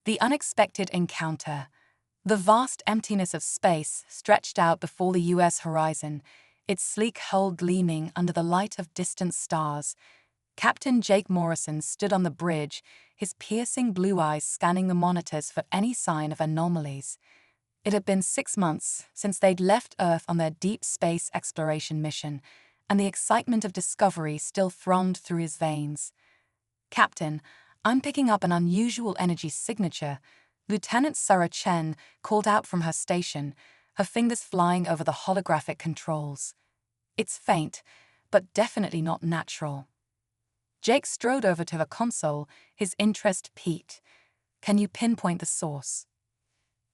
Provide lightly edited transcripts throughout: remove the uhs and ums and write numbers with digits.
The unexpected encounter. The vast emptiness of space stretched out before the U.S. horizon, its sleek hull gleaming under the light of distant stars. Captain Jake Morrison stood on the bridge, his piercing blue eyes scanning the monitors for any sign of anomalies. It had been 6 months since they'd left Earth on their deep space exploration mission, and the excitement of discovery still thronged through his veins. "Captain, I'm picking up an unusual energy signature," Lieutenant Sarah Chen called out from her station, her fingers flying over the holographic controls. "It's faint, but definitely not natural." Jake strode over to the console, his interest piqued. "Can you pinpoint the source?"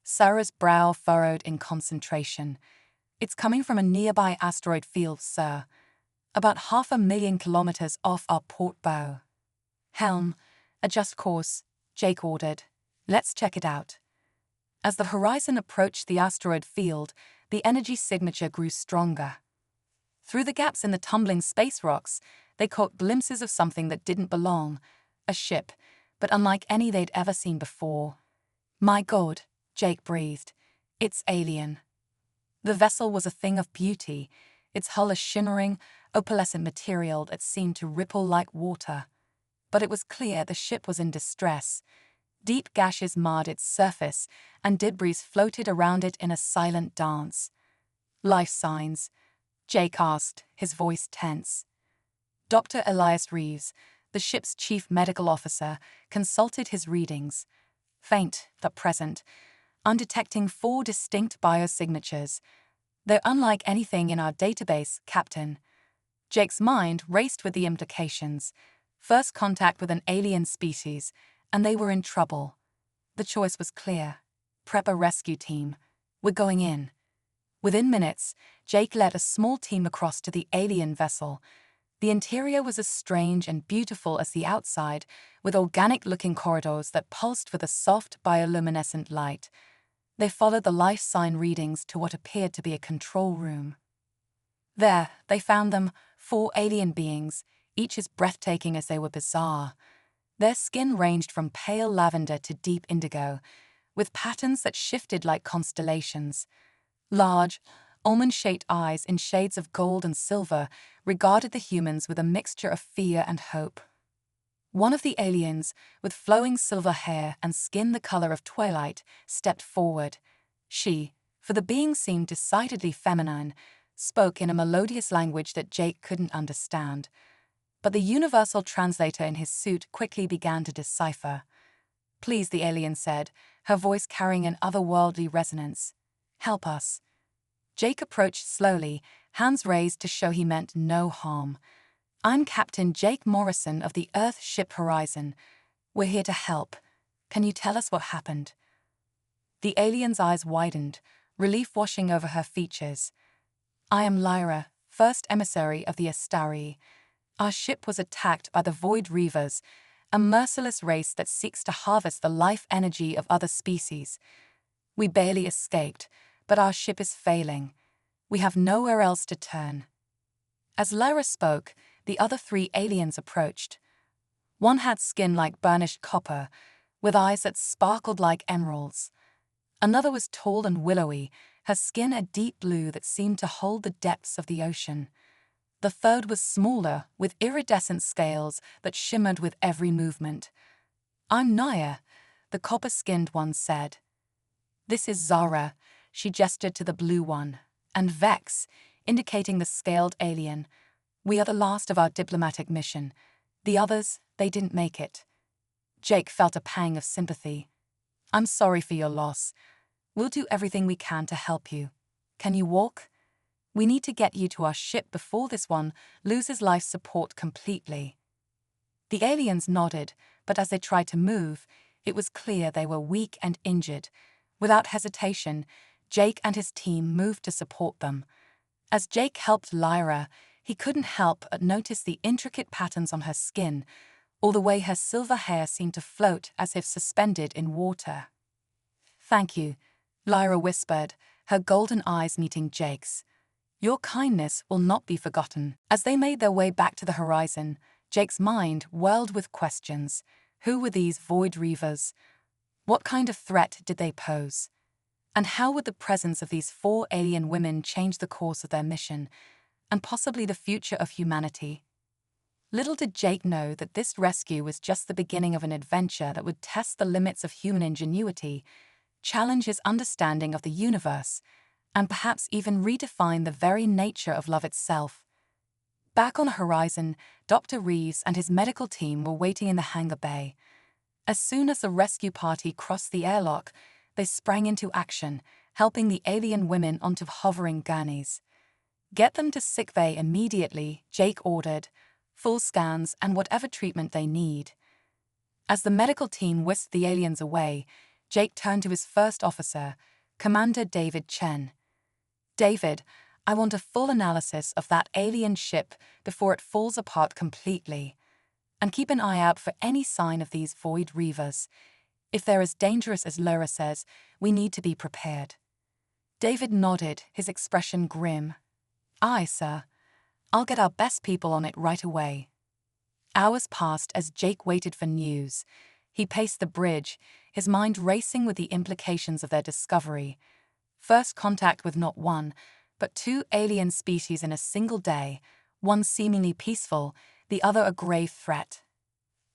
Sarah's brow furrowed in concentration. "It's coming from a nearby asteroid field, sir. About 500,000 kilometers off our port bow." "Helm, adjust course," Jake ordered. "Let's check it out." As the horizon approached the asteroid field, the energy signature grew stronger. Through the gaps in the tumbling space rocks, they caught glimpses of something that didn't belong. A ship, but unlike any they'd ever seen before. "My God," Jake breathed. "It's alien." The vessel was a thing of beauty, its hull a shimmering, opalescent material that seemed to ripple like water. But it was clear the ship was in distress. Deep gashes marred its surface, and debris floated around it in a silent dance. "Life signs?" Jake asked, his voice tense. Dr. Elias Reeves, the ship's chief medical officer, consulted his readings. "Faint, but present. I'm detecting 4 distinct biosignatures. They're unlike anything in our database, Captain." Jake's mind raced with the implications. First contact with an alien species, and they were in trouble. The choice was clear. Prep a rescue team. "We're going in." Within minutes, Jake led a small team across to the alien vessel. The interior was as strange and beautiful as the outside, with organic-looking corridors that pulsed with a soft bioluminescent light. They followed the life sign readings to what appeared to be a control room. There, they found them, 4 alien beings, each as breathtaking as they were bizarre. Their skin ranged from pale lavender to deep indigo, with patterns that shifted like constellations. Large, almond-shaped eyes in shades of gold and silver regarded the humans with a mixture of fear and hope. One of the aliens, with flowing silver hair and skin the color of twilight, stepped forward. She, for the being seemed decidedly feminine, spoke in a melodious language that Jake couldn't understand. But the universal translator in his suit quickly began to decipher. "Please," the alien said, her voice carrying an otherworldly resonance. "Help us." Jake approached slowly, hands raised to show he meant no harm. "I'm Captain Jake Morrison of the Earth ship Horizon. We're here to help. Can you tell us what happened?" The alien's eyes widened, relief washing over her features. "I am Lyra, first emissary of the Astari. Our ship was attacked by the Void Reavers, a merciless race that seeks to harvest the life energy of other species. We barely escaped, but our ship is failing. We have nowhere else to turn." As Lyra spoke, the other 3 aliens approached. One had skin like burnished copper, with eyes that sparkled like emeralds. Another was tall and willowy, her skin a deep blue that seemed to hold the depths of the ocean. The third was smaller, with iridescent scales that shimmered with every movement. "I'm Naya," the copper-skinned one said. "This is Zara," she gestured to the blue one, "and Vex," indicating the scaled alien. "We are the last of our diplomatic mission. The others, they didn't make it." Jake felt a pang of sympathy. "I'm sorry for your loss. We'll do everything we can to help you. Can you walk? We need to get you to our ship before this one loses life support completely." The aliens nodded, but as they tried to move, it was clear they were weak and injured. Without hesitation, Jake and his team moved to support them. As Jake helped Lyra, he couldn't help but notice the intricate patterns on her skin, or the way her silver hair seemed to float as if suspended in water. "Thank you," Lyra whispered, her golden eyes meeting Jake's. "Your kindness will not be forgotten." As they made their way back to the horizon, Jake's mind whirled with questions. Who were these Void Reavers? What kind of threat did they pose? And how would the presence of these 4 alien women change the course of their mission, and possibly the future of humanity? Little did Jake know that this rescue was just the beginning of an adventure that would test the limits of human ingenuity, challenge his understanding of the universe, and perhaps even redefine the very nature of love itself. Back on the horizon, Dr. Reeves and his medical team were waiting in the hangar bay. As soon as the rescue party crossed the airlock, they sprang into action, helping the alien women onto hovering gurneys. "Get them to sickbay immediately," Jake ordered. "Full scans and whatever treatment they need." As the medical team whisked the aliens away, Jake turned to his first officer, Commander David Chen. "David, I want a full analysis of that alien ship before it falls apart completely. And keep an eye out for any sign of these void reavers. If they're as dangerous as Laura says, we need to be prepared." David nodded, his expression grim. "Aye, sir. I'll get our best people on it right away." Hours passed as Jake waited for news. He paced the bridge, his mind racing with the implications of their discovery. First contact with not one, but 2 alien species in a single day, one seemingly peaceful, the other a grave threat.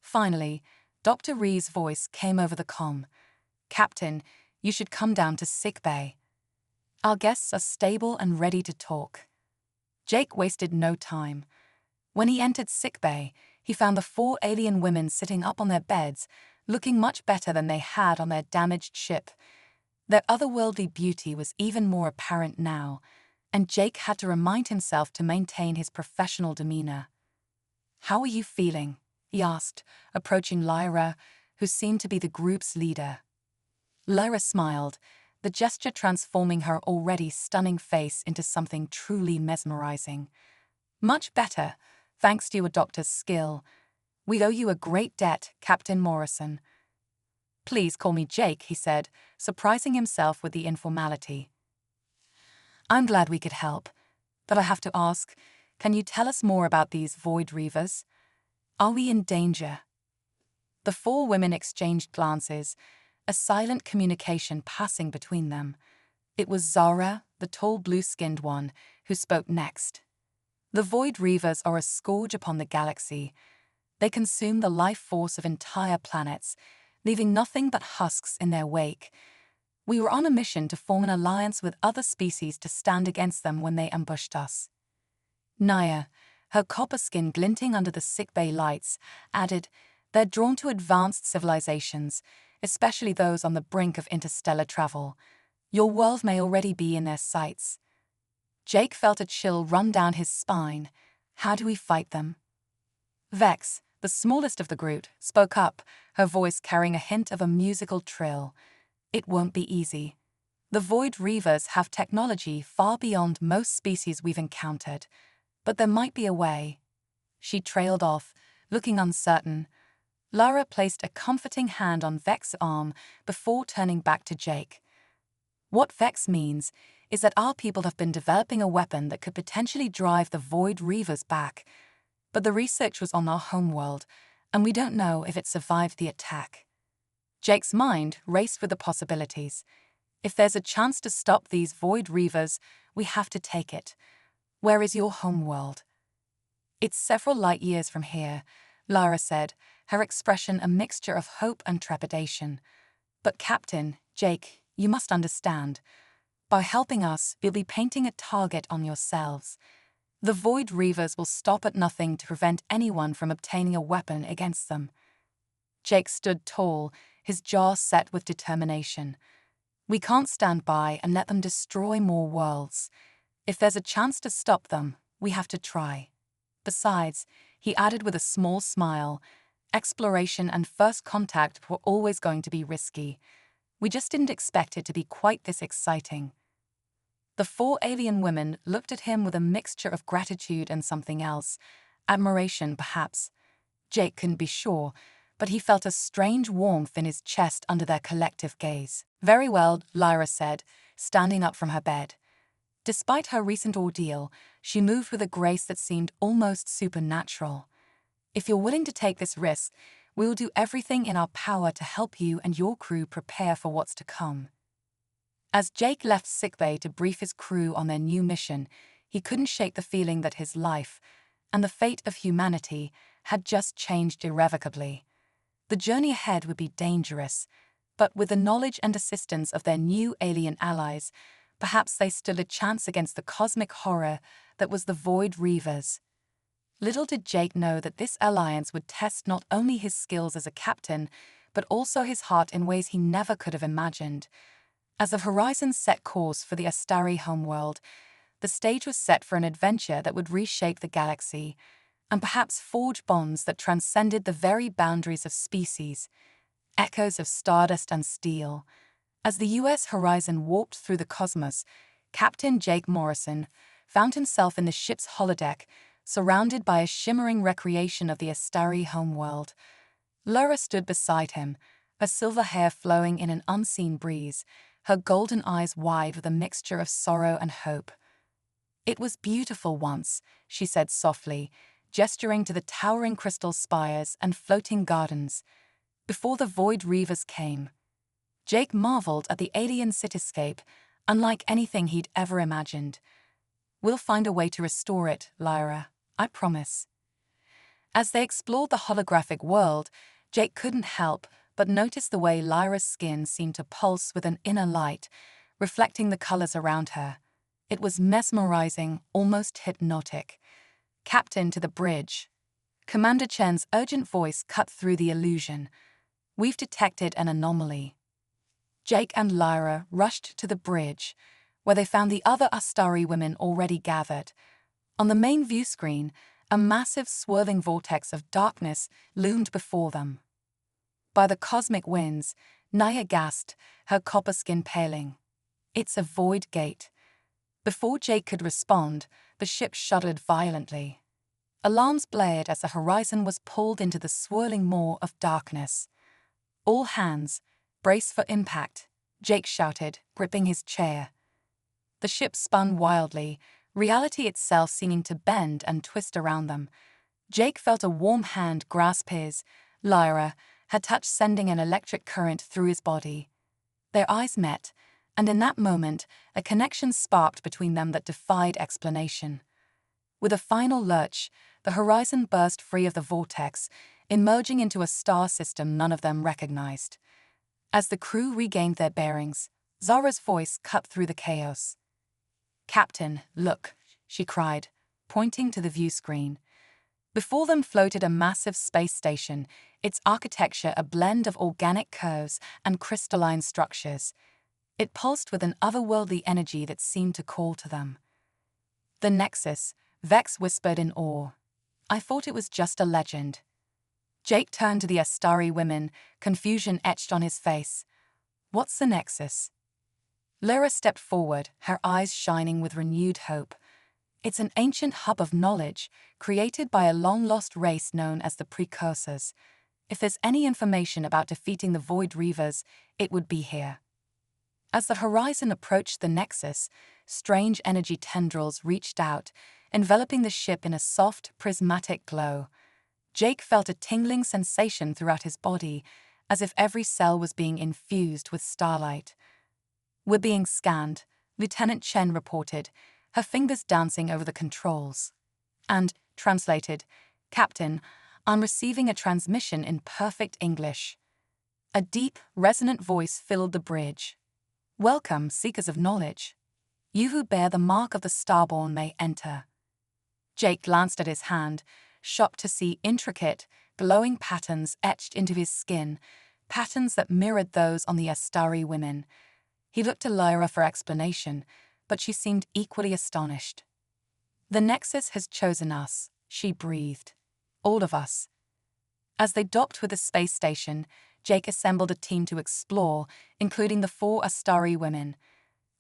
Finally, Dr. Reeves' voice came over the comm. "Captain, you should come down to sickbay. Our guests are stable and ready to talk." Jake wasted no time. When he entered sickbay, he found the 4 alien women sitting up on their beds, looking much better than they had on their damaged ship. Their otherworldly beauty was even more apparent now, and Jake had to remind himself to maintain his professional demeanor. "How are you feeling?" he asked, approaching Lyra, who seemed to be the group's leader. Lyra smiled, the gesture transforming her already stunning face into something truly mesmerizing. "Much better, thanks to your doctor's skill. We owe you a great debt, Captain Morrison." "Please call me Jake," he said, surprising himself with the informality. "I'm glad we could help, but I have to ask, can you tell us more about these void reavers? Are we in danger?" The 4 women exchanged glances, a silent communication passing between them. It was Zara, the tall blue-skinned one, who spoke next. "The void reavers are a scourge upon the galaxy. They consume the life force of entire planets, leaving nothing but husks in their wake. We were on a mission to form an alliance with other species to stand against them when they ambushed us." Naya, her copper skin glinting under the sickbay lights, added, "They're drawn to advanced civilizations, especially those on the brink of interstellar travel. Your world may already be in their sights." Jake felt a chill run down his spine. How do we fight them? Vex, the smallest of the group, spoke up, her voice carrying a hint of a musical trill. "It won't be easy. The void reavers have technology far beyond most species we've encountered, but there might be a way." She trailed off, looking uncertain. Lara placed a comforting hand on Vex's arm before turning back to Jake. "What Vex means is that our people have been developing a weapon that could potentially drive the void reavers back. But the research was on our homeworld, and we don't know if it survived the attack." Jake's mind raced with the possibilities. If there's a chance to stop these void reavers, we have to take it. Where is your homeworld? "It's several light years from here," Lara said, her expression a mixture of hope and trepidation. "But Captain, Jake, you must understand. By helping us, you'll be painting a target on yourselves. The void reavers will stop at nothing to prevent anyone from obtaining a weapon against them." Jake stood tall, his jaw set with determination. "We can't stand by and let them destroy more worlds. If there's a chance to stop them, we have to try. Besides," he added with a small smile, "exploration and first contact were always going to be risky. We just didn't expect it to be quite this exciting." The 4 alien women looked at him with a mixture of gratitude and something else, admiration perhaps. Jake couldn't be sure, but he felt a strange warmth in his chest under their collective gaze. "Very well," Lyra said, standing up from her bed. Despite her recent ordeal, she moved with a grace that seemed almost supernatural. "If you're willing to take this risk, We will do everything in our power to help you and your crew prepare for what's to come." As Jake left sickbay to brief his crew on their new mission, he couldn't shake the feeling that his life, and the fate of humanity, had just changed irrevocably. The journey ahead would be dangerous, but with the knowledge and assistance of their new alien allies, perhaps they stood a chance against the cosmic horror that was the Void Reavers. Little did Jake know that this alliance would test not only his skills as a captain, but also his heart in ways he never could have imagined. As the Horizon set course for the Astari homeworld, the stage was set for an adventure that would reshape the galaxy, and perhaps forge bonds that transcended the very boundaries of species, echoes of stardust and steel. As the U.S. Horizon warped through the cosmos, Captain Jake Morrison found himself in the ship's holodeck, surrounded by a shimmering recreation of the Astari homeworld. Laura stood beside him, her silver hair flowing in an unseen breeze, her golden eyes wide with a mixture of sorrow and hope. "It was beautiful once," she said softly, gesturing to the towering crystal spires and floating gardens, before the Void Reavers came. Jake marveled at the alien cityscape, unlike anything he'd ever imagined. "We'll find a way to restore it, Lyra, I promise." As they explored the holographic world, Jake couldn't help but notice the way Lyra's skin seemed to pulse with an inner light, reflecting the colors around her. It was mesmerizing, almost hypnotic. "Captain, to the bridge." Commander Chen's urgent voice cut through the illusion. "We've detected an anomaly." Jake and Lyra rushed to the bridge, where they found the other Astari women already gathered. On the main view screen, a massive swirling vortex of darkness loomed before them. By the cosmic winds, Naya gasped, her copper skin paling. "It's a void gate." Before Jake could respond, the ship shuddered violently. Alarms blared as the Horizon was pulled into the swirling maw of darkness. "All hands, brace for impact," Jake shouted, gripping his chair. The ship spun wildly, reality itself seeming to bend and twist around them. Jake felt a warm hand grasp his. Lyra had touched, sending an electric current through his body. Their eyes met, and in that moment, a connection sparked between them that defied explanation. With a final lurch, the Horizon burst free of the vortex, emerging into a star system none of them recognized. As the crew regained their bearings, Zara's voice cut through the chaos. "Captain, look," she cried, pointing to the view screen. Before them floated a massive space station, its architecture a blend of organic curves and crystalline structures. It pulsed with an otherworldly energy that seemed to call to them. "The Nexus," Vex whispered in awe. "I thought it was just a legend." Jake turned to the Astari women, confusion etched on his face. "What's the Nexus?" Lyra stepped forward, her eyes shining with renewed hope. "It's an ancient hub of knowledge, created by a long-lost race known as the Precursors. If there's any information about defeating the Void Reavers, it would be here." As the Horizon approached the Nexus, strange energy tendrils reached out, enveloping the ship in a soft, prismatic glow. Jake felt a tingling sensation throughout his body, as if every cell was being infused with starlight. "We're being scanned," Lieutenant Chen reported, her fingers dancing over the controls. And, translated, "Captain, I'm receiving a transmission in perfect English." A deep, resonant voice filled the bridge. "Welcome, seekers of knowledge. You who bear the mark of the Starborn may enter." Jake glanced at his hand, shocked to see intricate, glowing patterns etched into his skin, patterns that mirrored those on the Astari women. He looked to Lyra for explanation, but she seemed equally astonished. "The Nexus has chosen us," she breathed. "All of us." As they docked with the space station, Jake assembled a team to explore, including the 4 Astari women.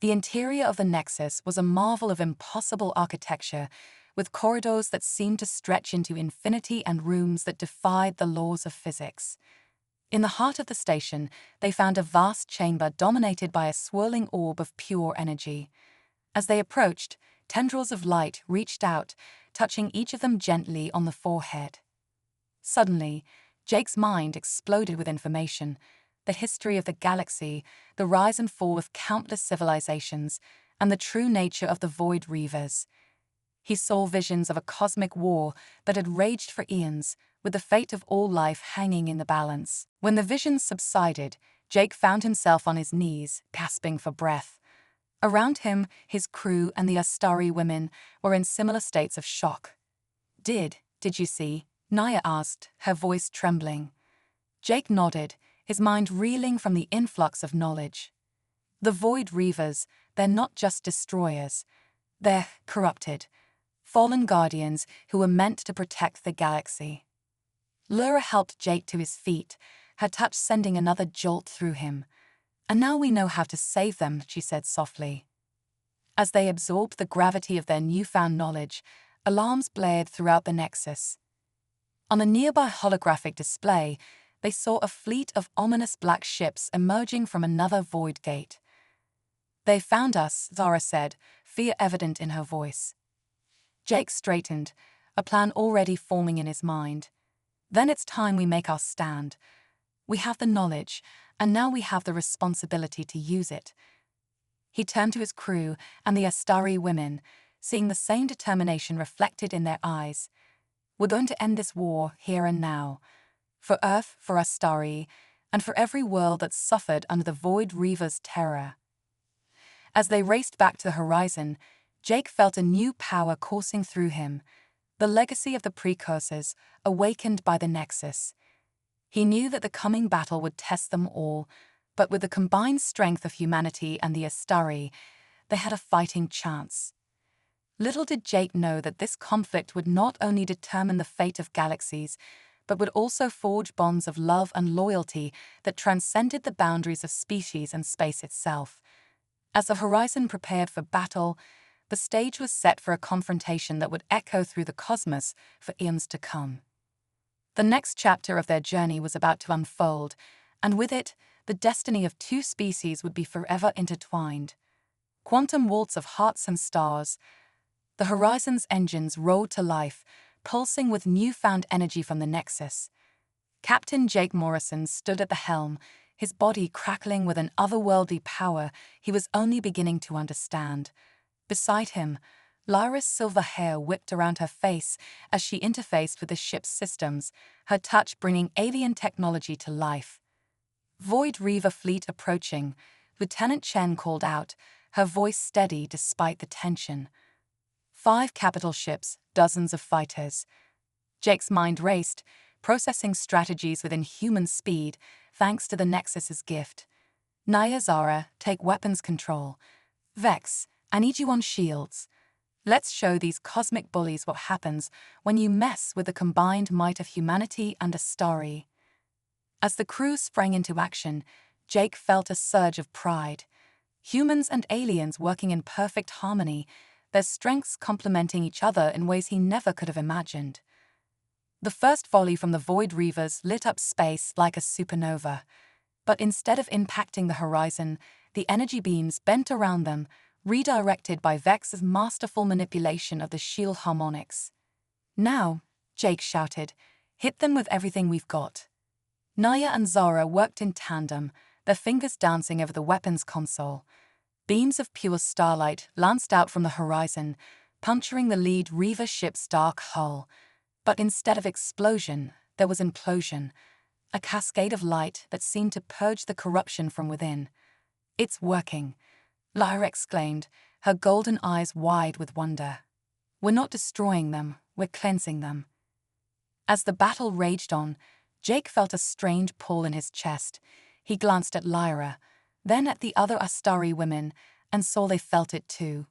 The interior of the Nexus was a marvel of impossible architecture, with corridors that seemed to stretch into infinity and rooms that defied the laws of physics. In the heart of the station, they found a vast chamber dominated by a swirling orb of pure energy. As they approached, tendrils of light reached out, touching each of them gently on the forehead. Suddenly, Jake's mind exploded with information: the history of the galaxy, the rise and fall of countless civilizations, and the true nature of the Void Reavers. He saw visions of a cosmic war that had raged for eons, with the fate of all life hanging in the balance. When the visions subsided, Jake found himself on his knees, gasping for breath. Around him, his crew and the Astari women were in similar states of shock. Did you see?" Naya asked, her voice trembling. Jake nodded, his mind reeling from the influx of knowledge. The Void Reavers, they're not just destroyers. They're corrupted, fallen guardians who were meant to protect the galaxy. Lyra helped Jake to his feet, her touch sending another jolt through him. "And now we know how to save them," she said softly. As they absorbed the gravity of their newfound knowledge, alarms blared throughout the Nexus. On a nearby holographic display, they saw a fleet of ominous black ships emerging from another void gate. "They found us," Zara said, fear evident in her voice. Jake straightened, a plan already forming in his mind. "Then it's time we make our stand. We have the knowledge, and now we have the responsibility to use it." He turned to his crew and the Astari women, seeing the same determination reflected in their eyes. "We're going to end this war here and now. For Earth, for Astari, and for every world that suffered under the Void Reaver's terror." As they raced back to the horizon, Jake felt a new power coursing through him, the legacy of the precursors, awakened by the Nexus. He knew that the coming battle would test them all, but with the combined strength of humanity and the Astari, they had a fighting chance. Little did Jake know that this conflict would not only determine the fate of galaxies, but would also forge bonds of love and loyalty that transcended the boundaries of species and space itself. As the horizon prepared for battle, the stage was set for a confrontation that would echo through the cosmos for eons to come. The next chapter of their journey was about to unfold, and with it, the destiny of two species would be forever intertwined. Quantum waltz of hearts and stars. The horizon's engines roared to life, pulsing with newfound energy from the Nexus. Captain Jake Morrison stood at the helm, his body crackling with an otherworldly power he was only beginning to understand. Beside him, Lyra's silver hair whipped around her face as she interfaced with the ship's systems, her touch bringing alien technology to life. "Void Reaver fleet approaching," Lieutenant Chen called out, her voice steady despite the tension. 5 capital ships, dozens of fighters. Jake's mind raced, processing strategies within human speed, thanks to the Nexus's gift. "Naya, Zara, take weapons control. Vex, I need you on shields. Let's show these cosmic bullies what happens when you mess with the combined might of humanity and Astari." As the crew sprang into action, Jake felt a surge of pride. Humans and aliens working in perfect harmony, their strengths complementing each other in ways he never could have imagined. The first volley from the Void Reavers lit up space like a supernova. But instead of impacting the horizon, the energy beams bent around them, redirected by Vex's masterful manipulation of the shield harmonics. "Now," Jake shouted, "hit them with everything we've got." Naya and Zara worked in tandem, their fingers dancing over the weapons console. Beams of pure starlight lanced out from the horizon, puncturing the lead Reaver ship's dark hull. But instead of explosion, there was implosion, a cascade of light that seemed to purge the corruption from within. "It's working," Lyra exclaimed, her golden eyes wide with wonder. "We're not destroying them, we're cleansing them." As the battle raged on, Jake felt a strange pull in his chest. He glanced at Lyra, then at the other Astari women, and saw they felt it too.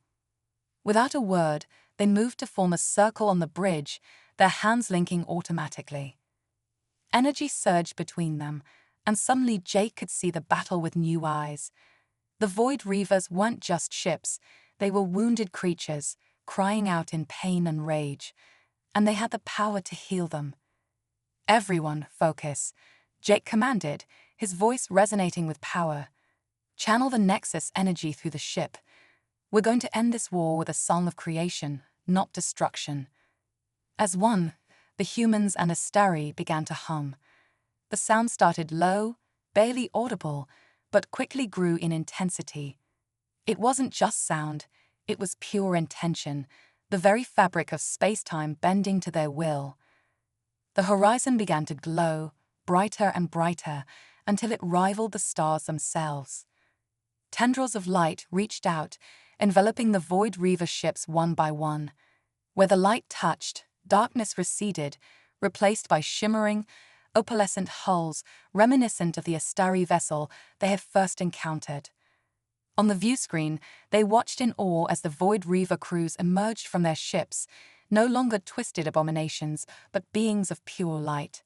Without a word, they moved to form a circle on the bridge, their hands linking automatically. Energy surged between them, and suddenly Jake could see the battle with new eyes. The Void Reavers weren't just ships, they were wounded creatures, crying out in pain and rage, and they had the power to heal them. "Everyone, focus," Jake commanded, his voice resonating with power. "Channel the Nexus energy through the ship. We're going to end this war with a song of creation, not destruction." As one, the humans and Astari began to hum. The sound started low, barely audible, but quickly grew in intensity. It wasn't just sound, it was pure intention, the very fabric of space-time bending to their will. The horizon began to glow, brighter and brighter, until it rivaled the stars themselves. Tendrils of light reached out, enveloping the Void Reaver ships one by one. Where the light touched, darkness receded, replaced by shimmering, opalescent hulls reminiscent of the Astari vessel they had first encountered. On the viewscreen, they watched in awe as the Void Reaver crews emerged from their ships, no longer twisted abominations, but beings of pure light.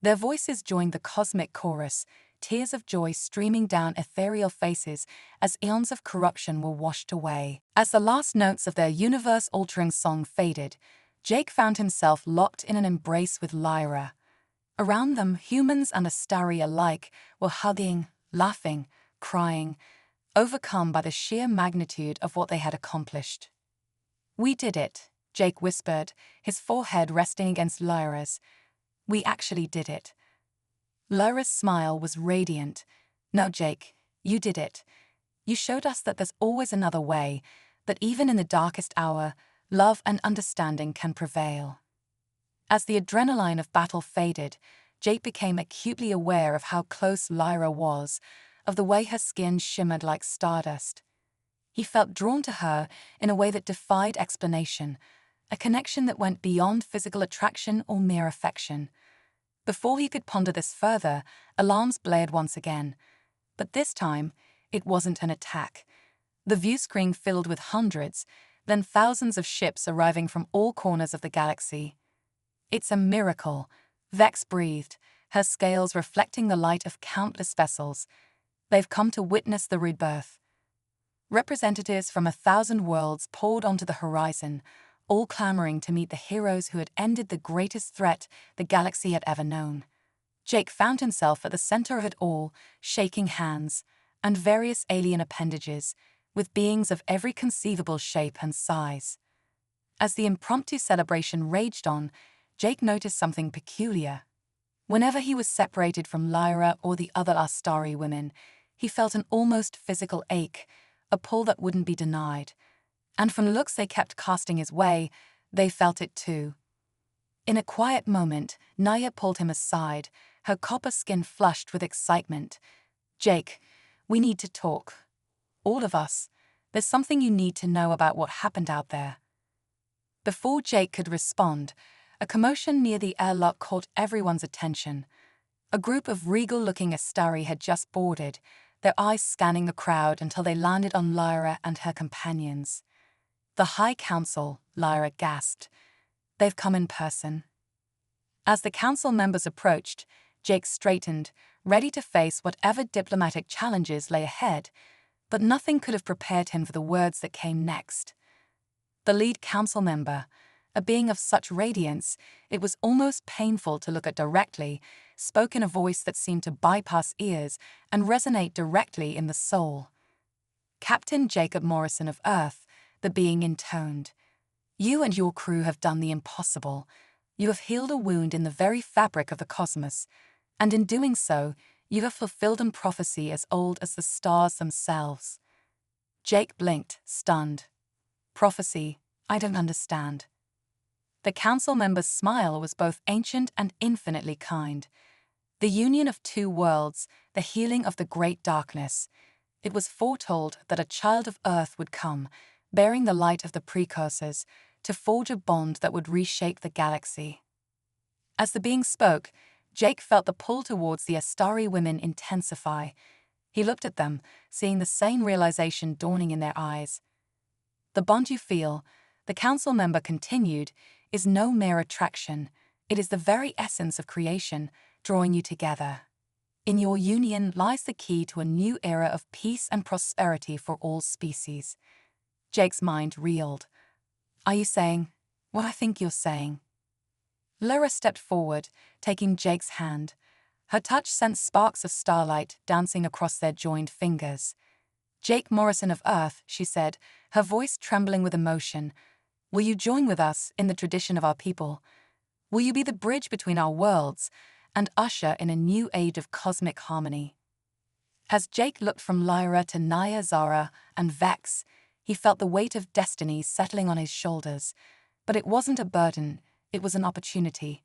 Their voices joined the cosmic chorus, tears of joy streaming down ethereal faces as eons of corruption were washed away. As the last notes of their universe-altering song faded, Jake found himself locked in an embrace with Lyra. Around them, humans and Astari alike were hugging, laughing, crying, overcome by the sheer magnitude of what they had accomplished. "We did it," Jake whispered, his forehead resting against Lyra's. "We actually did it." Lyra's smile was radiant. "No, Jake, you did it. You showed us that there's always another way, that even in the darkest hour, love and understanding can prevail." As the adrenaline of battle faded, Jake became acutely aware of how close Lyra was, of the way her skin shimmered like stardust. He felt drawn to her in a way that defied explanation, a connection that went beyond physical attraction or mere affection. Before he could ponder this further, alarms blared once again. But this time, it wasn't an attack. The viewscreen filled with hundreds, then thousands of ships arriving from all corners of the galaxy. "It's a miracle," Vex breathed, her scales reflecting the light of countless vessels. "They've come to witness the rebirth." Representatives from 1,000 worlds poured onto the horizon, all clamoring to meet the heroes who had ended the greatest threat the galaxy had ever known. Jake found himself at the center of it all, shaking hands, and various alien appendages, with beings of every conceivable shape and size. As the impromptu celebration raged on, Jake noticed something peculiar. Whenever he was separated from Lyra or the other Astari women, he felt an almost physical ache, a pull that wouldn't be denied. And from the looks they kept casting his way, they felt it too. In a quiet moment, Naya pulled him aside, her copper skin flushed with excitement. "Jake, we need to talk. All of us. There's something you need to know about what happened out there." Before Jake could respond, a commotion near the airlock caught everyone's attention. A group of regal-looking Astari had just boarded, their eyes scanning the crowd until they landed on Lyra and her companions. "The High Council," Lyra gasped. "They've come in person." As the council members approached, Jake straightened, ready to face whatever diplomatic challenges lay ahead, but nothing could have prepared him for the words that came next. The lead council member, a being of such radiance it was almost painful to look at directly, spoke in a voice that seemed to bypass ears and resonate directly in the soul. "Captain Jacob Morrison of Earth," the being intoned. "You and your crew have done the impossible. You have healed a wound in the very fabric of the cosmos, and in doing so, you have fulfilled a prophecy as old as the stars themselves." Jake blinked, stunned. "Prophecy? I don't understand." The council member's smile was both ancient and infinitely kind. The union of two worlds, the healing of the great darkness. It was foretold that a child of Earth would come, bearing the light of the precursors, to forge a bond that would reshape the galaxy. As the being spoke, Jake felt the pull towards the Astari women intensify. He looked at them, seeing the same realization dawning in their eyes. "The bond you feel," the council member continued, "is no mere attraction. It is the very essence of creation, drawing you together. In your union lies the key to a new era of peace and prosperity for all species." Jake's mind reeled. "Are you saying what I think you're saying?" Lyra stepped forward, taking Jake's hand. Her touch sent sparks of starlight dancing across their joined fingers. "Jake Morrison of Earth," she said, her voice trembling with emotion, "will you join with us in the tradition of our people? Will you be the bridge between our worlds and usher in a new age of cosmic harmony. As Jake looked from Lyra to Naya, Zara, and Vex, he felt the weight of destiny settling on his shoulders. But it wasn't a burden, it was an opportunity.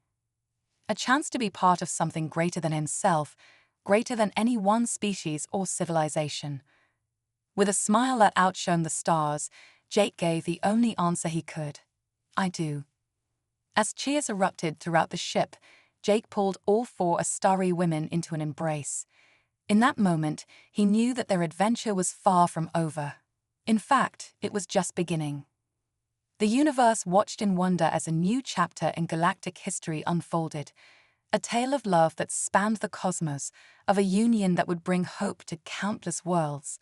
A chance to be part of something greater than himself, greater than any one species or civilization. With a smile that outshone the stars, Jake gave the only answer he could. I do. As cheers erupted throughout the ship, Jake pulled all 4 Astari women into an embrace. In that moment, he knew that their adventure was far from over. In fact, it was just beginning. The universe watched in wonder as a new chapter in galactic history unfolded, a tale of love that spanned the cosmos, of a union that would bring hope to countless worlds.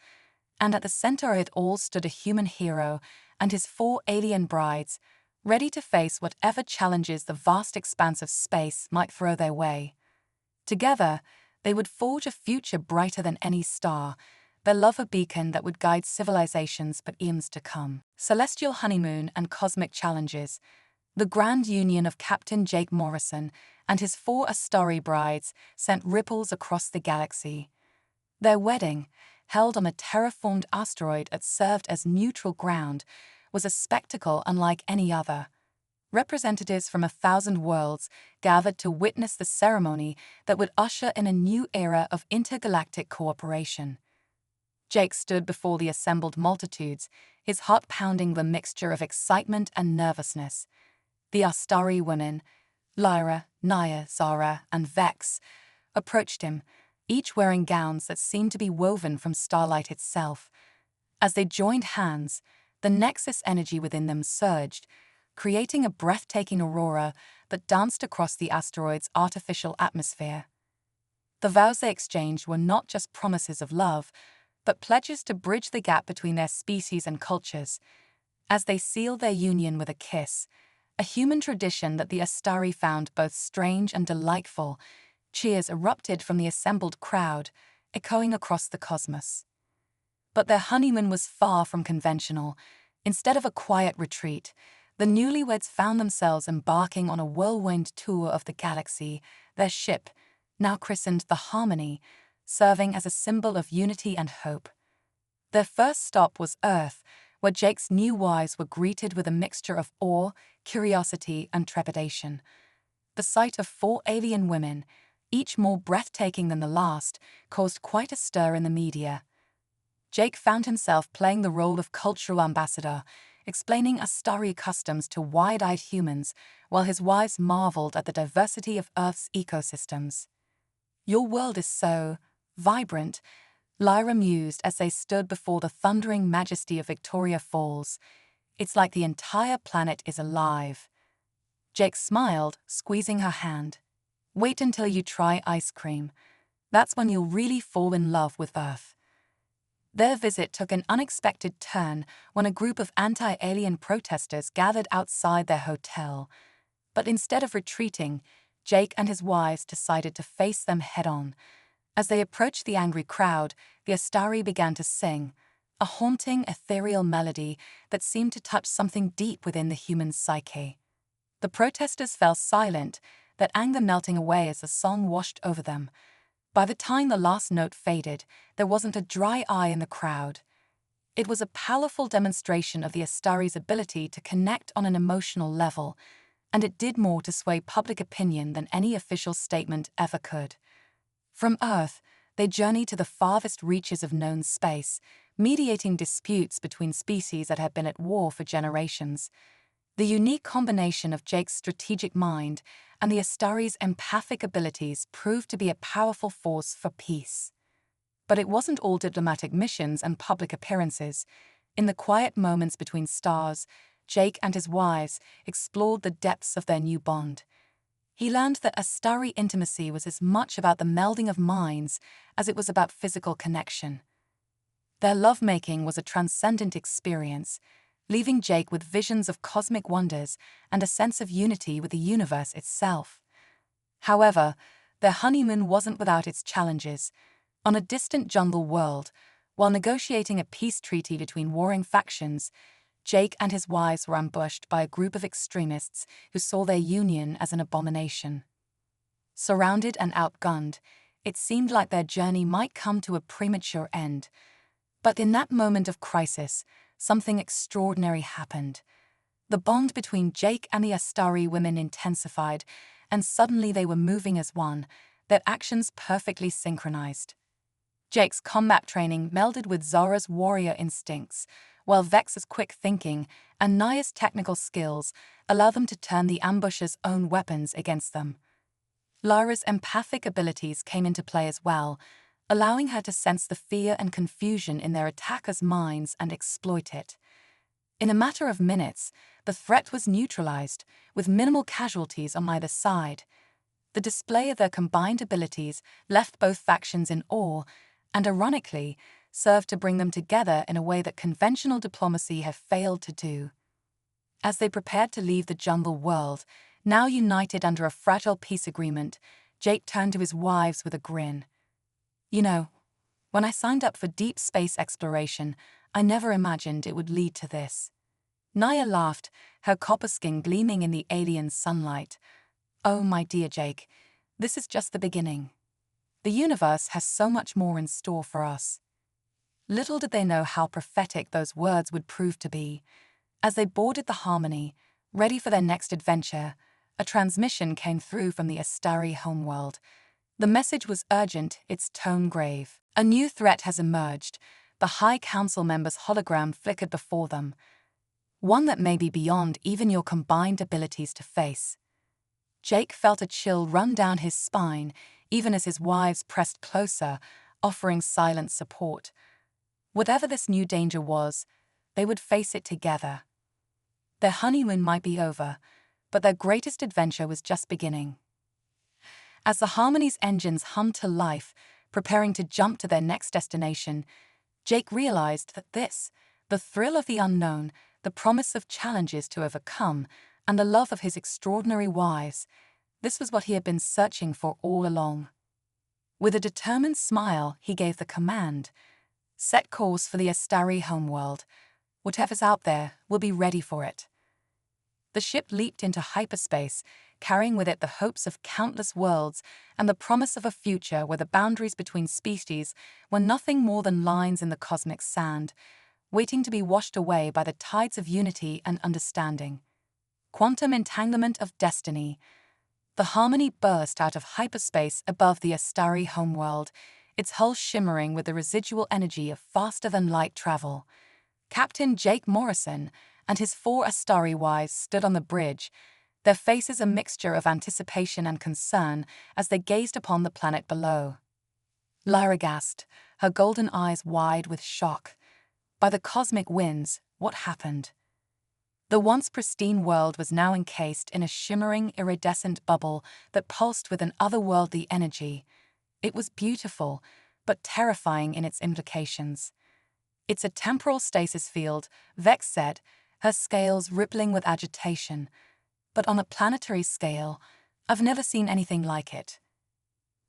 And at the center of it all stood a human hero and his 4 alien brides, ready to face whatever challenges the vast expanse of space might throw their way. Together, they would forge a future brighter than any star, their love a beacon that would guide civilizations for eons to come. Celestial honeymoon and cosmic challenges. The grand union of Captain Jake Morrison and his 4 Astari brides sent ripples across the galaxy. Their wedding, held on a terraformed asteroid that served as neutral ground, was a spectacle unlike any other. Representatives from 1,000 worlds gathered to witness the ceremony that would usher in a new era of intergalactic cooperation. Jake stood before the assembled multitudes, his heart pounding with a mixture of excitement and nervousness. The Astari women, Lyra, Naya, Zara, and Vex, approached him, each wearing gowns that seemed to be woven from starlight itself. As they joined hands, the Nexus energy within them surged, creating a breathtaking aurora that danced across the asteroid's artificial atmosphere. The vows they exchanged were not just promises of love, but pledges to bridge the gap between their species and cultures. As they sealed their union with a kiss, a human tradition that the Astari found both strange and delightful, cheers erupted from the assembled crowd, echoing across the cosmos. But their honeymoon was far from conventional. Instead of a quiet retreat, the newlyweds found themselves embarking on a whirlwind tour of the galaxy, their ship, now christened the Harmony, serving as a symbol of unity and hope. Their first stop was Earth, where Jake's new wives were greeted with a mixture of awe, curiosity, and trepidation. The sight of 4 alien women, each more breathtaking than the last, caused quite a stir in the media. Jake found himself playing the role of cultural ambassador, explaining Astari customs to wide-eyed humans, while his wives marveled at the diversity of Earth's ecosystems. "Your world is so vibrant," Lyra mused as they stood before the thundering majesty of Victoria Falls. "It's like the entire planet is alive." Jake smiled, squeezing her hand. "Wait until you try ice cream. That's when you'll really fall in love with Earth." Their visit took an unexpected turn when a group of anti-alien protesters gathered outside their hotel. But instead of retreating, Jake and his wives decided to face them head-on. As they approached the angry crowd, the Astari began to sing, a haunting, ethereal melody that seemed to touch something deep within the human psyche. The protesters fell silent, their anger melting away as the song washed over them. By the time the last note faded, there wasn't a dry eye in the crowd. It was a powerful demonstration of the Astari's ability to connect on an emotional level, and it did more to sway public opinion than any official statement ever could. From Earth, they journeyed to the farthest reaches of known space, mediating disputes between species that had been at war for generations. The unique combination of Jake's strategic mind and the Astari's empathic abilities proved to be a powerful force for peace. But it wasn't all diplomatic missions and public appearances. In the quiet moments between stars, Jake and his wives explored the depths of their new bond. He learned that Astari intimacy was as much about the melding of minds as it was about physical connection. Their lovemaking was a transcendent experience, leaving Jake with visions of cosmic wonders and a sense of unity with the universe itself. However, their honeymoon wasn't without its challenges. On a distant jungle world, while negotiating a peace treaty between warring factions, Jake and his wives were ambushed by a group of extremists who saw their union as an abomination. Surrounded and outgunned, it seemed like their journey might come to a premature end. But in that moment of crisis, something extraordinary happened. The bond between Jake and the Astari women intensified, and suddenly they were moving as one, their actions perfectly synchronized. Jake's combat training melded with Zora's warrior instincts, while Vex's quick thinking and Naya's technical skills allowed them to turn the ambush's own weapons against them. Lyra's empathic abilities came into play as well, allowing her to sense the fear and confusion in their attackers' minds and exploit it. In a matter of minutes, the threat was neutralized, with minimal casualties on either side. The display of their combined abilities left both factions in awe and, ironically, served to bring them together in a way that conventional diplomacy had failed to do. As they prepared to leave the jungle world, now united under a fragile peace agreement, Jake turned to his wives with a grin. "You know, when I signed up for deep space exploration, I never imagined it would lead to this." Naya laughed, her copper skin gleaming in the alien sunlight. "Oh, my dear Jake, this is just the beginning. The universe has so much more in store for us." Little did they know how prophetic those words would prove to be. As they boarded the Harmony, ready for their next adventure, a transmission came through from the Astari homeworld. The message was urgent, its tone grave. "A new threat has emerged," the High Council member's hologram flickered before them. "One that may be beyond even your combined abilities to face." Jake felt a chill run down his spine, even as his wives pressed closer, offering silent support. Whatever this new danger was, they would face it together. Their honeymoon might be over, but their greatest adventure was just beginning. As the Harmony's engines hummed to life, preparing to jump to their next destination, Jake realized that this, the thrill of the unknown, the promise of challenges to overcome, and the love of his extraordinary wives, this was what he had been searching for all along. With a determined smile, he gave the command, "Set course for the Astari homeworld. Whatever's out there, we'll be ready for it." The ship leaped into hyperspace, carrying with it the hopes of countless worlds and the promise of a future where the boundaries between species were nothing more than lines in the cosmic sand, waiting to be washed away by the tides of unity and understanding. Quantum entanglement of destiny. The Harmony burst out of hyperspace above the Astari homeworld, its hull shimmering with the residual energy of faster-than-light travel. Captain Jake Morrison and his 4 Astari wives stood on the bridge, their faces a mixture of anticipation and concern as they gazed upon the planet below. Lyra gasped, her golden eyes wide with shock. By the cosmic winds, what happened? The once pristine world was now encased in a shimmering, iridescent bubble that pulsed with an otherworldly energy. It was beautiful, but terrifying in its implications. "It's a temporal stasis field," Vex said, her scales rippling with agitation. "But on a planetary scale, I've never seen anything like it."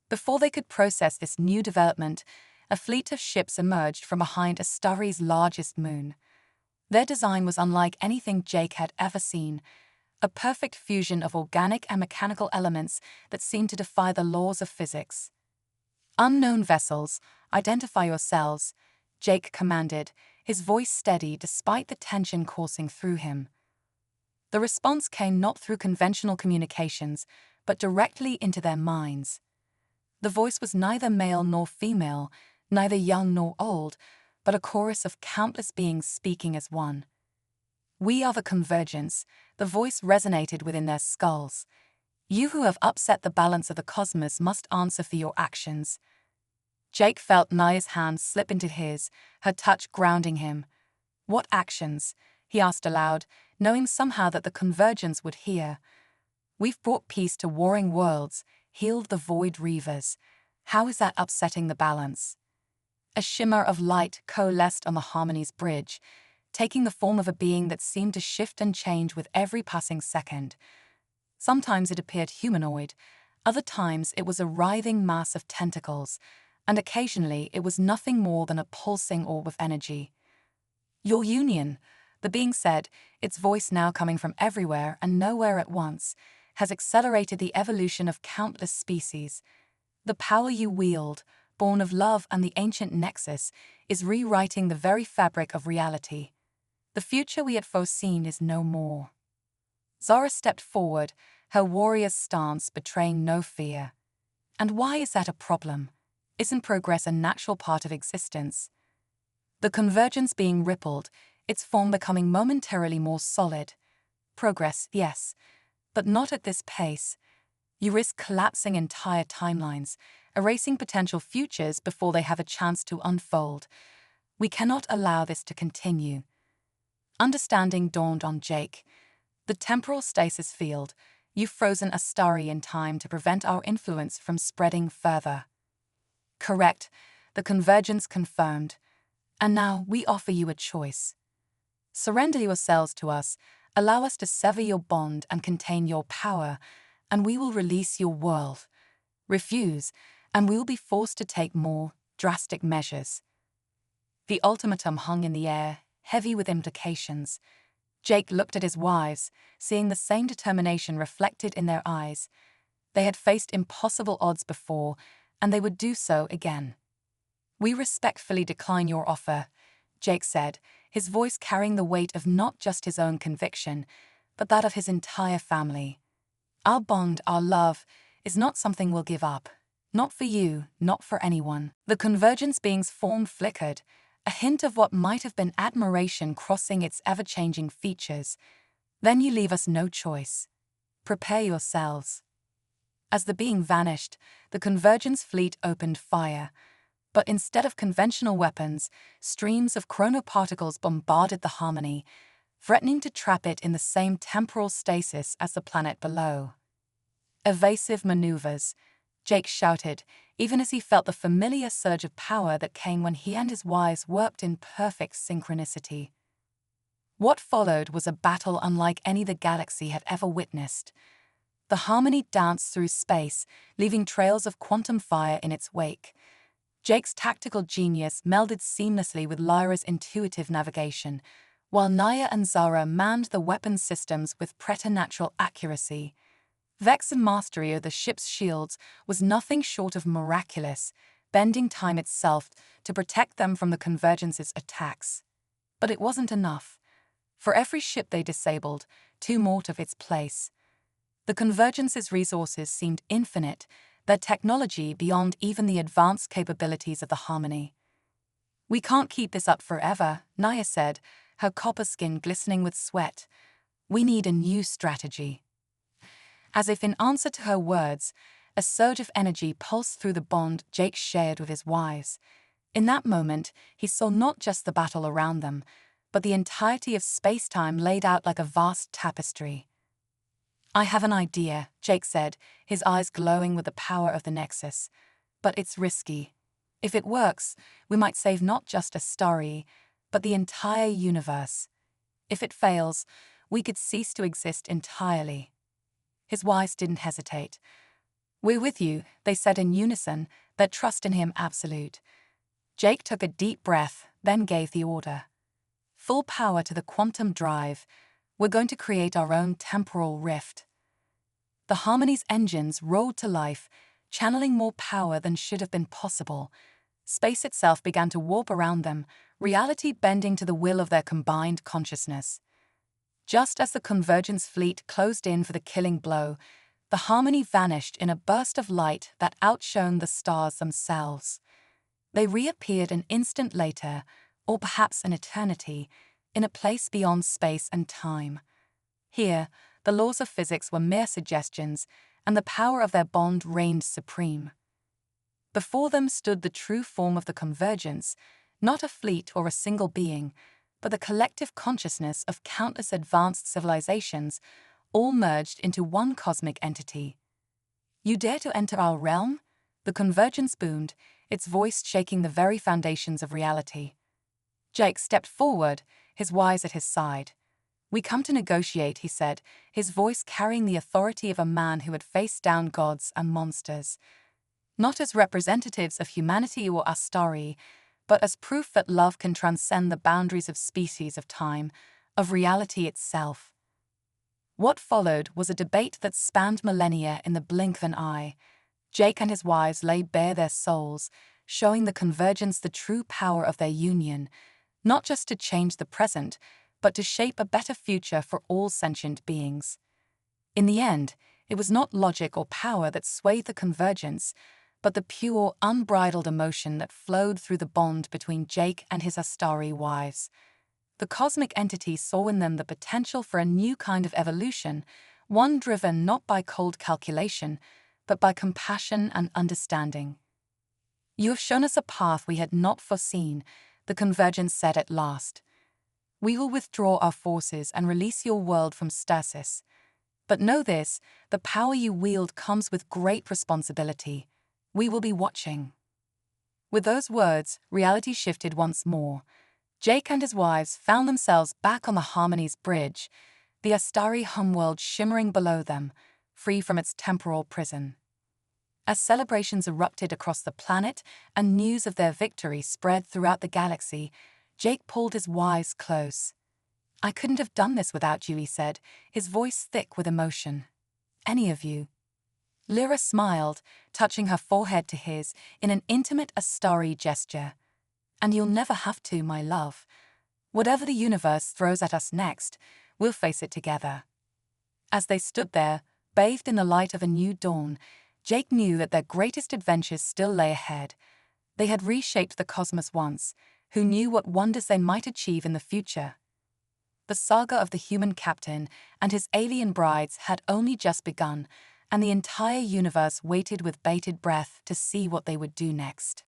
Before they could process this new development, a fleet of ships emerged from behind Astari's largest moon. Their design was unlike anything Jake had ever seen, a perfect fusion of organic and mechanical elements that seemed to defy the laws of physics. "Unknown vessels, identify yourselves," Jake commanded, his voice steady despite the tension coursing through him. The response came not through conventional communications, but directly into their minds. The voice was neither male nor female, neither young nor old, but a chorus of countless beings speaking as one. "We are the Convergence," the voice resonated within their skulls. "You who have upset the balance of the cosmos must answer for your actions." Jake felt Naya's hand slip into his, her touch grounding him. "What actions?" he asked aloud, knowing somehow that the Convergence would hear. "We've brought peace to warring worlds, healed the Void Reavers. How is that upsetting the balance?" A shimmer of light coalesced on the Harmony's bridge, taking the form of a being that seemed to shift and change with every passing second. Sometimes it appeared humanoid, other times it was a writhing mass of tentacles, and occasionally it was nothing more than a pulsing orb of energy. "Your union," the being said, its voice now coming from everywhere and nowhere at once, has accelerated the evolution of countless species. The power you wield, born of love and the ancient nexus, is rewriting the very fabric of reality. The future we had foreseen is no more. Zara stepped forward, her warrior's stance betraying no fear. And why is that a problem? Isn't progress a natural part of existence? The convergence being rippled, its form becoming momentarily more solid. Progress, yes, but not at this pace. You risk collapsing entire timelines, erasing potential futures before they have a chance to unfold. We cannot allow this to continue. Understanding dawned on Jake. The temporal stasis field, you've frozen Astari in time to prevent our influence from spreading further. Correct, the convergence confirmed. And now we offer you a choice. Surrender yourselves to us, allow us to sever your bond and contain your power, and we will release your world. Refuse, and we will be forced to take more drastic measures. The ultimatum hung in the air, heavy with implications. Jake looked at his wives, seeing the same determination reflected in their eyes. They had faced impossible odds before, and they would do so again. "We respectfully decline your offer," Jake said, his voice carrying the weight of not just his own conviction, but that of his entire family. "Our bond, our love, is not something we'll give up. Not for you, not for anyone." The convergence being's form flickered, a hint of what might have been admiration crossing its ever-changing features. "Then you leave us no choice. Prepare yourselves." As the being vanished, the convergence fleet opened fire. But instead of conventional weapons, streams of chronoparticles bombarded the Harmony, threatening to trap it in the same temporal stasis as the planet below. "Evasive maneuvers," Jake shouted, even as he felt the familiar surge of power that came when he and his wives worked in perfect synchronicity. What followed was a battle unlike any the galaxy had ever witnessed. The Harmony danced through space, leaving trails of quantum fire in its wake. Jake's tactical genius melded seamlessly with Lyra's intuitive navigation, while Naya and Zara manned the weapons systems with preternatural accuracy. Vex's mastery of the ship's shields was nothing short of miraculous, bending time itself to protect them from the convergence's attacks. But it wasn't enough. For every ship they disabled, two more took its place. The convergence's resources seemed infinite, their technology beyond even the advanced capabilities of the Harmony. "We can't keep this up forever," Naya said, her copper skin glistening with sweat. "We need a new strategy." As if in answer to her words, a surge of energy pulsed through the bond Jake shared with his wives. In that moment, he saw not just the battle around them, but the entirety of space-time laid out like a vast tapestry. "I have an idea," Jake said, his eyes glowing with the power of the Nexus. "But it's risky. If it works, we might save not just Astari, but the entire universe. If it fails, we could cease to exist entirely." His wives didn't hesitate. "We're with you," they said in unison, their trust in him absolute. Jake took a deep breath, then gave the order. "Full power to the quantum drive. We're going to create our own temporal rift." The Harmony's engines roared to life, channeling more power than should have been possible. Space itself began to warp around them, reality bending to the will of their combined consciousness. Just as the convergence fleet closed in for the killing blow, the Harmony vanished in a burst of light that outshone the stars themselves. They reappeared an instant later, or perhaps an eternity, in a place beyond space and time. Here, the laws of physics were mere suggestions, and the power of their bond reigned supreme. Before them stood the true form of the convergence, not a fleet or a single being, but the collective consciousness of countless advanced civilizations, all merged into one cosmic entity. "You dare to enter our realm?" The convergence boomed, its voice shaking the very foundations of reality. Jake stepped forward, his wives at his side. "We come to negotiate," he said, his voice carrying the authority of a man who had faced down gods and monsters. "Not as representatives of humanity or Astari, but as proof that love can transcend the boundaries of species, of time, of reality itself." What followed was a debate that spanned millennia in the blink of an eye. Jake and his wives laid bare their souls, showing the convergence the true power of their union, not just to change the present, but to shape a better future for all sentient beings. In the end, it was not logic or power that swayed the convergence, but the pure, unbridled emotion that flowed through the bond between Jake and his Astari wives. The cosmic entity saw in them the potential for a new kind of evolution, one driven not by cold calculation, but by compassion and understanding. "You have shown us a path we had not foreseen," the convergence said at last. "We will withdraw our forces and release your world from stasis. But know this, the power you wield comes with great responsibility. We will be watching." With those words, reality shifted once more. Jake and his wives found themselves back on the Harmony's bridge, the Astari homeworld shimmering below them, free from its temporal prison. As celebrations erupted across the planet and news of their victory spread throughout the galaxy, Jake pulled his wives close. "I couldn't have done this without you," he said, his voice thick with emotion. "Any of you." Lyra smiled, touching her forehead to his in an intimate Astari gesture. "And you'll never have to, my love. Whatever the universe throws at us next, we'll face it together." As they stood there, bathed in the light of a new dawn, Jake knew that their greatest adventures still lay ahead. They had reshaped the cosmos once. Who knew what wonders they might achieve in the future? The saga of the human captain and his alien brides had only just begun, and the entire universe waited with bated breath to see what they would do next.